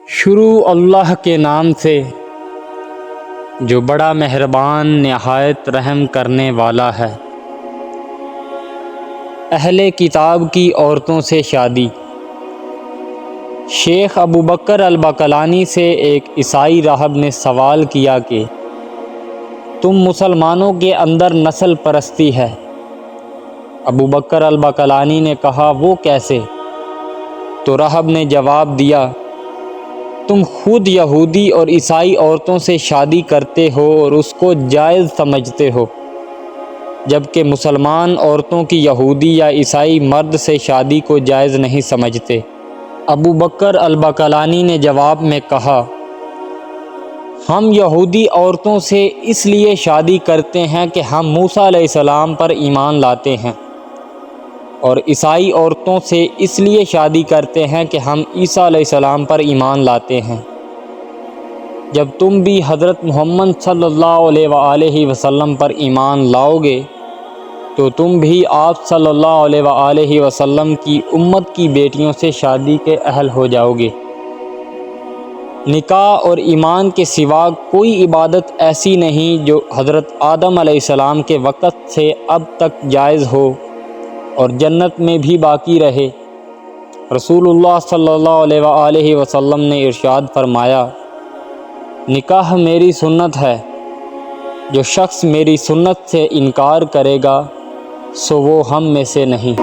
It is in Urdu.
شروع اللہ کے نام سے جو بڑا مہربان نہایت رحم کرنے والا ہے۔ اہل کتاب کی عورتوں سے شادی۔ شیخ ابو بکر الباقلانی سے ایک عیسائی راہب نے سوال کیا کہ تم مسلمانوں کے اندر نسل پرستی ہے۔ ابو بکر الباقلانی نے کہا وہ کیسے؟ تو راہب نے جواب دیا تم خود یہودی اور عیسائی عورتوں سے شادی کرتے ہو اور اس کو جائز سمجھتے ہو، جبکہ مسلمان عورتوں کی یہودی یا عیسائی مرد سے شادی کو جائز نہیں سمجھتے۔ ابو بکر الباقلانی نے جواب میں کہا ہم یہودی عورتوں سے اس لیے شادی کرتے ہیں کہ ہم موسیٰ علیہ السلام پر ایمان لاتے ہیں، اور عیسائی عورتوں سے اس لیے شادی کرتے ہیں کہ ہم عیسیٰ علیہ السلام پر ایمان لاتے ہیں۔ جب تم بھی حضرت محمد صلی اللہ علیہ وآلہ وسلم پر ایمان لاؤ گے تو تم بھی آپ صلی اللہ علیہ وآلہ وسلم کی امت کی بیٹیوں سے شادی کے اہل ہو جاؤ گے۔ نکاح اور ایمان کے سوا کوئی عبادت ایسی نہیں جو حضرت آدم علیہ السلام کے وقت سے اب تک جائز ہو اور جنت میں بھی باقی رہے۔ رسول اللہ صلی اللہ علیہ وآلہ وسلم نے ارشاد فرمایا نکاح میری سنت ہے، جو شخص میری سنت سے انکار کرے گا سو وہ ہم میں سے نہیں۔